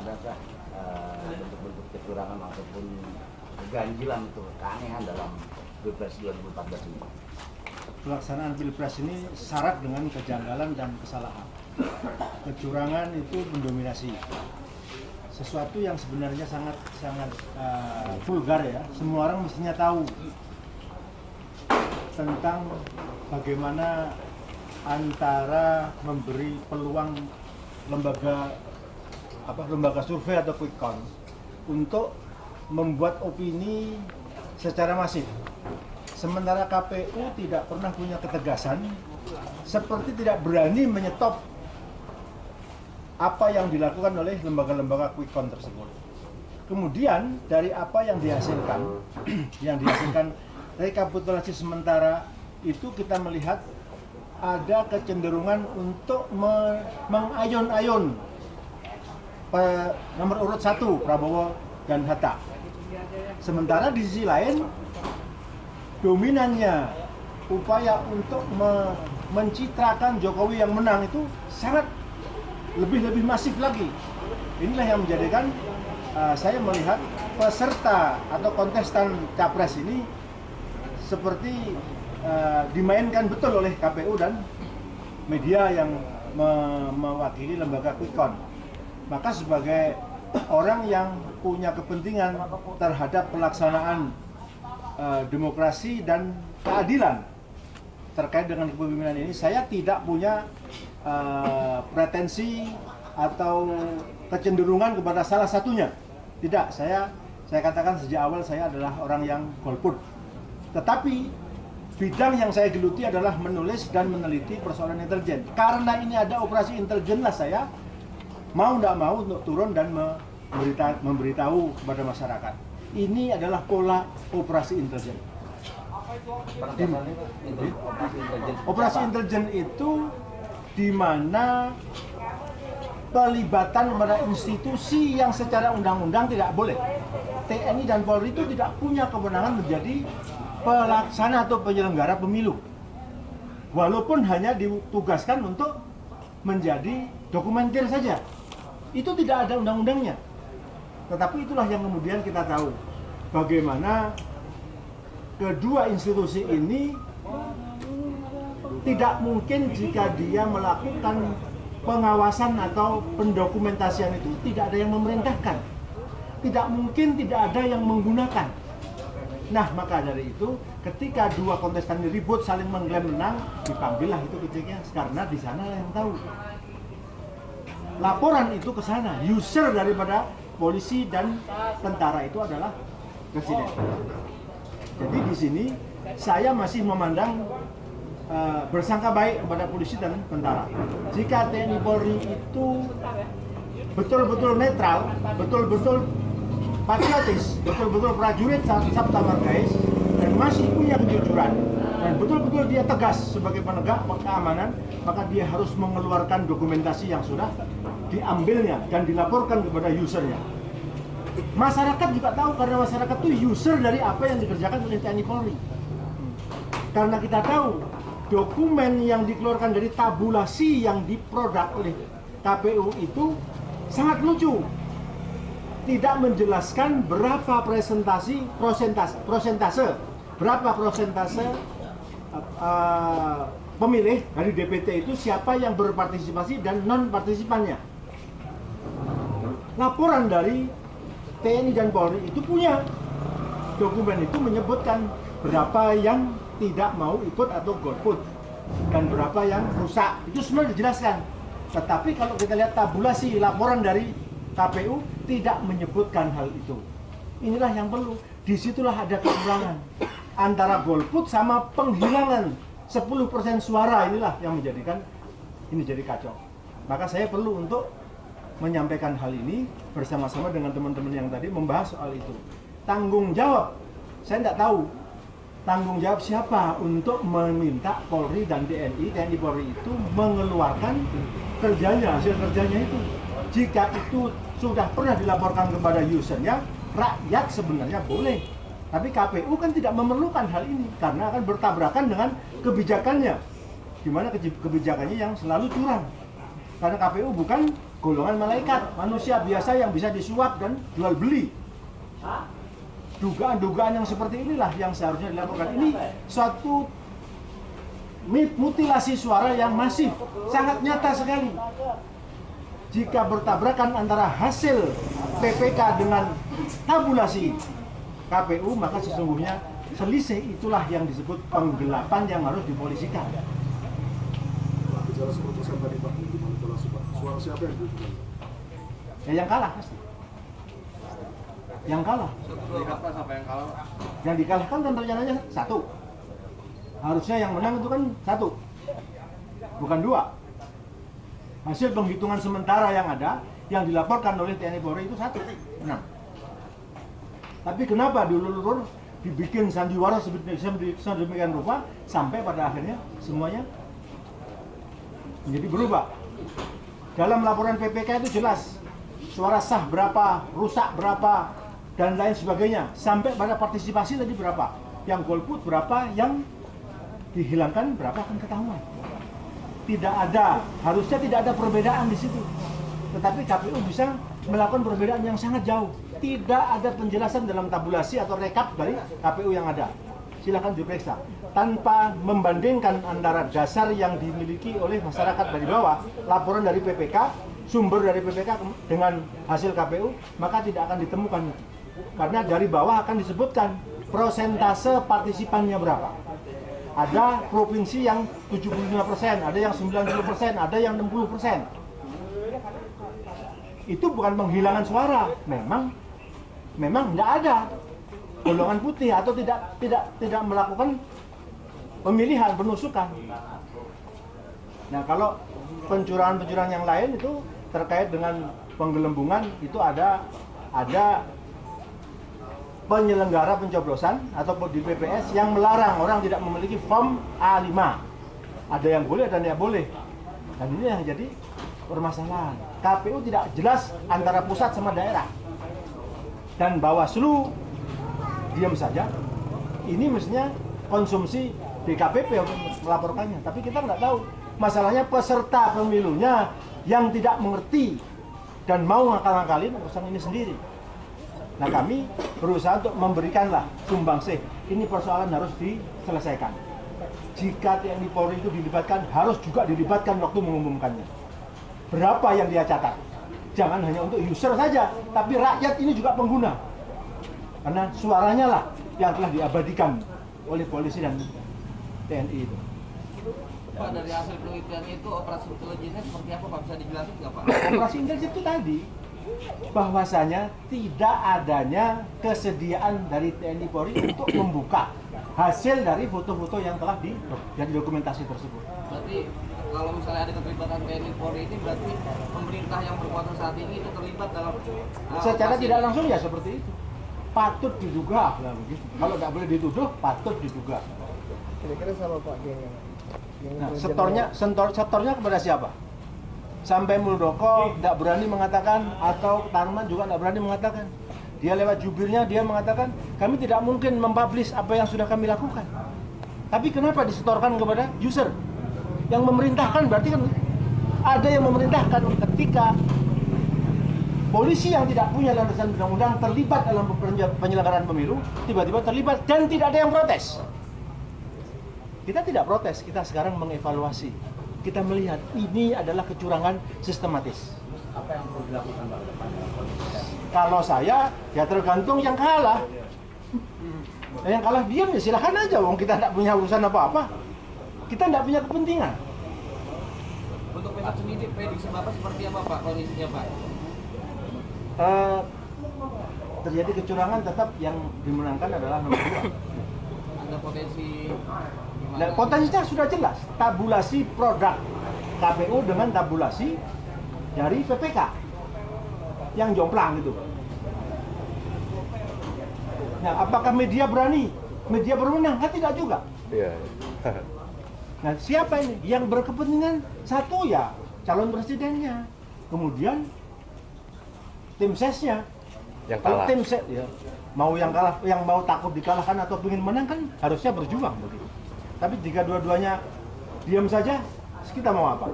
adakah bentuk-bentuk kecurangan ataupun keganjilan atau keanehan dalam Pilpres 2014 ini? Pelaksanaan Pilpres ini syarat dengan kejanggalan dan kesalahan. Kecurangan itu mendominasi. Sesuatu yang sebenarnya sangat vulgar ya. Semua orang mestinya tahu tentang bagaimana antara memberi peluang lembaga survei atau quick count untuk membuat opini secara masif. Sementara KPU tidak pernah punya ketegasan, seperti tidak berani menyetop apa yang dilakukan oleh lembaga-lembaga quick count tersebut. Kemudian dari apa yang dihasilkan rekapitulasi sementara itu kita melihat ada kecenderungan untuk mengayon-ayon nomor urut 1 Prabowo dan Hatta. Sementara di sisi lain dominannya upaya untuk mencitrakan Jokowi yang menang itu sangat lebih masif lagi. Inilah yang menjadikan saya melihat peserta atau kontestan capres ini seperti dimainkan betul oleh KPU dan media yang mewakili lembaga quick count. Maka sebagai orang yang punya kepentingan terhadap pelaksanaan demokrasi dan keadilan terkait dengan kepemimpinan ini, saya tidak punya pretensi atau kecenderungan kepada salah satunya. Tidak, saya katakan sejak awal saya adalah orang yang golput. Tetapi bidang yang saya geluti adalah menulis dan meneliti persoalan intelijen. Karena ini ada operasi intelijen lah saya mau tidak mau untuk turun dan memberitahu kepada masyarakat. Ini adalah pola operasi intelijen. Operasi intelijen itu di mana pelibatan pada institusi yang secara undang-undang tidak boleh. TNI dan Polri itu tidak punya kewenangan menjadi pelaksana atau penyelenggara pemilu. Walaupun hanya ditugaskan untuk menjadi dokumenter saja. Itu tidak ada undang-undangnya. Tetapi itulah yang kemudian kita tahu bagaimana kedua institusi ini tidak mungkin jika dia melakukan pengawasan atau pendokumentasian itu tidak ada yang memerintahkan. Tidak mungkin tidak ada yang menggunakan. Nah, maka dari itu ketika dua kontestan ini ribut saling mengklaim menang, dipanggillah itu kecilnya karena di sana yang tahu. Laporan itu ke sana, user daripada polisi dan tentara itu adalah presiden. Jadi di sini saya masih memandang bersangka baik kepada polisi dan tentara. Jika TNI Polri itu betul-betul netral, betul-betul patriotis, betul-betul prajurit Sabta Margais dan masih punya kejujuran dan betul-betul dia tegas sebagai penegak keamanan, maka dia harus mengeluarkan dokumentasi yang sudah diambilnya dan dilaporkan kepada usernya. Masyarakat juga tahu karena masyarakat itu user dari apa yang dikerjakan oleh TNI Polri. Karena kita tahu dokumen yang dikeluarkan dari tabulasi yang diproduk oleh KPU itu sangat lucu. Tidak menjelaskan berapa prosentase pemilih dari DPT itu siapa yang berpartisipasi dan non partisipannya. Laporan dari TNI dan Polri itu punya dokumen itu menyebutkan berapa yang tidak mau ikut atau golput dan berapa yang rusak, itu semua dijelaskan. Tetapi kalau kita lihat tabulasi laporan dari KPU tidak menyebutkan hal itu. Inilah yang perlu. Disitulah ada kekurangan antara golput sama penghilangan 10% suara. Inilah yang menjadikan ini jadi kacau. Maka saya perlu untuk menyampaikan hal ini bersama-sama dengan teman-teman yang tadi membahas soal itu. Tanggung jawab, saya tidak tahu tanggung jawab siapa untuk meminta Polri dan TNI Polri itu mengeluarkan kerjanya, hasil kerjanya itu. Jika itu sudah pernah dilaporkan kepada usernya, rakyat sebenarnya boleh. Tapi KPU kan tidak memerlukan hal ini karena akan bertabrakan dengan kebijakannya. Di mana kebijakannya yang selalu curang. Karena KPU bukan golongan malaikat, manusia biasa yang bisa disuap dan jual beli. Dugaan-dugaan yang seperti inilah yang seharusnya dilakukan. Ini suatu mutilasi suara yang masif, sangat nyata sekali. Jika bertabrakan antara hasil PPK dengan tabulasi KPU, maka sesungguhnya selisih itulah yang disebut penggelapan yang harus dipolisikan. Bicara 10% tadi Pak, dimanipulasi Pak. Suara siapa yang diuntungkan? Ya yang kalah pasti. Yang kalah. Apa siapa yang kalah? Yang dikalahkan kan rencananya satu. Harusnya yang menang itu kan satu, bukan dua. Hasil penghitungan sementara yang ada, yang dilaporkan oleh TNI Polri itu satu, menang. Tapi kenapa diulur-ulur, dibikin sandiwara sedemikian rupa, sampai pada akhirnya semuanya menjadi berubah. Dalam laporan PPK itu jelas, suara sah berapa, rusak berapa, dan lain sebagainya. Sampai pada partisipasi tadi berapa, yang golput berapa, yang dihilangkan berapa akan ketahuan. Tidak ada, harusnya tidak ada perbedaan di situ. Tetapi KPU bisa melakukan perbedaan yang sangat jauh. Tidak ada penjelasan dalam tabulasi atau rekap dari KPU yang ada. Silakan diperiksa. Tanpa membandingkan antara dasar yang dimiliki oleh masyarakat dari bawah, laporan dari PPK, sumber dari PPK dengan hasil KPU, maka tidak akan ditemukan. Karena dari bawah akan disebutkan prosentase partisipannya berapa. Ada provinsi yang 75%, ada yang 90%, ada yang 60%. Itu bukan penghilangan suara, memang tidak ada golongan putih atau tidak melakukan pemilihan, penusukan. Nah, kalau pencurangan-pencurangan yang lain itu terkait dengan penggelembungan, itu ada penyelenggara pencoblosan atau di PPS yang melarang orang tidak memiliki form A5. Ada yang boleh, ada yang tidak boleh. Dan ini yang jadi permasalahan. KPU tidak jelas antara pusat sama daerah. Dan Bawaslu diam saja. Ini mestinya konsumsi DKPP untuk melaporkannya. Tapi kita nggak tahu. Masalahnya peserta pemilunya yang tidak mengerti dan mau ngakal-ngakalin urusan ini sendiri. Nah, kami berusaha untuk memberikanlah sumbangsih. Ini persoalan harus diselesaikan. Jika TNI Polri itu dilibatkan, harus juga dilibatkan waktu mengumumkannya. Berapa yang dia catat? Jangan hanya untuk user saja, tapi rakyat ini juga pengguna. Karena suaranya lah yang telah diabadikan oleh polisi dan TNI itu. Pak, dari hasil penelitian itu operasi intelijennya seperti apa Pak? Bisa dijelasin nggak Pak? Operasi intelijen itu tadi bahwasanya tidak adanya kesediaan dari TNI Polri untuk membuka hasil dari foto-foto yang telah jadi dokumentasi tersebut. Berarti kalau misalnya ada keterlibatan TNI Polri ini, berarti pemerintah yang berkuasa saat ini itu terlibat dalam secara tidak langsung ya seperti itu. Patut diduga lah begitu. Kalau nggak boleh dituduh, patut diduga. Kira-kira sama Pak geng. Nah, setornya kepada siapa? Sampai Muldoko tidak berani mengatakan, atau Tarman juga tidak berani mengatakan. Dia lewat jubirnya, dia mengatakan, kami tidak mungkin mempublish apa yang sudah kami lakukan. Tapi kenapa disetorkan kepada user? Yang memerintahkan berarti kan ada yang memerintahkan. Ketika polisi yang tidak punya landasan undang-undang terlibat dalam penyelenggaraan pemilu, tiba-tiba terlibat dan tidak ada yang protes. Kita tidak protes, kita sekarang mengevaluasi. Kita melihat ini adalah kecurangan sistematis. Apa yang perlu dilakukan Pak? Kalau saya, ya tergantung yang kalah. Yang kalah diam ya silahkan aja, wong kita tidak punya urusan apa-apa. Kita tidak punya kepentingan. Untuk besok sendiri, prediksi Bapak seperti apa Pak kondisinya Pak? Terjadi kecurangan tetap yang dimenangkan adalah nomor 2. Ada potensi Nah, potensinya sudah jelas, tabulasi produk KPU dengan tabulasi dari PPK yang jomplang gitu. Nah, apakah media berani? Media berwenang? Kan tidak juga. Iya. Nah, siapa ini? Yang berkepentingan satu ya calon presidennya, kemudian tim sesnya. Yang Kalau kalah. tim ses ya, mau yang kalah, yang mau takut dikalahkan atau ingin menang kan harusnya berjuang begitu. Tapi jika dua-duanya diam saja, kita mau apa?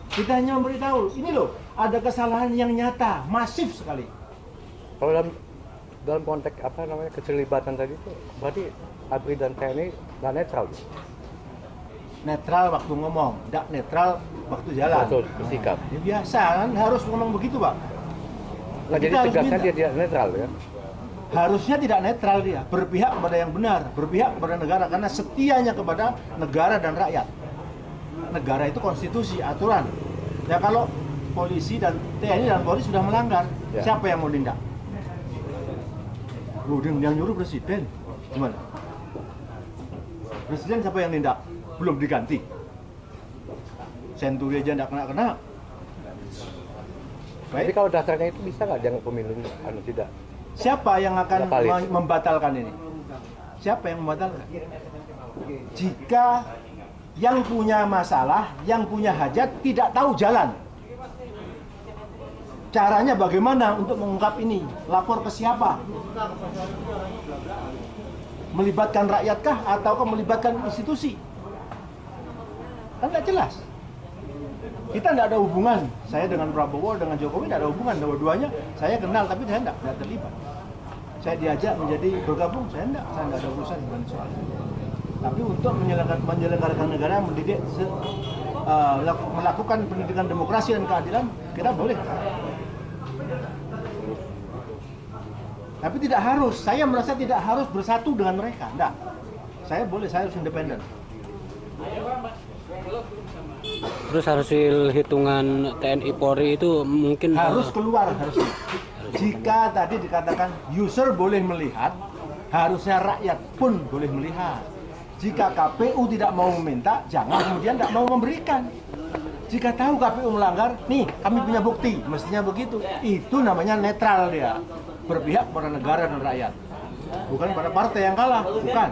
Kita hanya memberitahu, ini loh, ada kesalahan yang nyata, masif sekali. Kalau dalam konteks apa namanya keterlibatan tadi itu berarti ABRI dan TNI nggak netral. Netral waktu ngomong, tidak netral waktu jalan. Betul, bersikap. Ya biasa kan, harus ngomong begitu, Pak. Nah, jadi Kita harus tegasnya minta. dia tidak netral ya. Harusnya tidak netral dia, berpihak kepada yang benar, berpihak kepada negara karena setianya kepada negara dan rakyat. Negara itu konstitusi, aturan. Ya kalau polisi dan TNI dan Polri sudah melanggar, Ya. siapa yang mau tindak? Yang nyuruh presiden, gimana? Presiden siapa yang tindak? Belum diganti. Senturi aja tidak kena. Jadi Baik. kalau dasarnya itu bisa nggak jangan pemilu tidak? Siapa yang akan Tidak valid. membatalkan ini? Siapa yang membatalkan? Jika yang punya masalah, yang punya hajat tidak tahu jalan. Caranya bagaimana untuk mengungkap ini? Lapor ke siapa? Melibatkan rakyatkah ataukah melibatkan institusi? Kan tidak jelas. Kita tidak ada hubungan. Saya dengan Prabowo, dengan Jokowi tidak ada hubungan. Dua-duanya saya kenal, tapi saya tidak terlibat. Saya diajak menjadi bergabung, saya tidak ada urusan dengan soal itu. Tapi untuk menyelenggarakan negara, mendidik, melakukan pendidikan demokrasi dan keadilan, kita boleh. Tapi tidak harus. Saya merasa tidak harus bersatu dengan mereka. Tidak. Saya boleh, saya harus independen. Terus hasil hitungan TNI Polri itu mungkin Harus keluar, harusnya. Jika tadi dikatakan user boleh melihat, harusnya rakyat pun boleh melihat. Jika KPU tidak mau meminta, jangan kemudian tidak mau memberikan. Jika tahu KPU melanggar, nih kami punya bukti, mestinya begitu. Itu namanya netral dia, berpihak pada negara dan rakyat. Bukan pada partai yang kalah, bukan.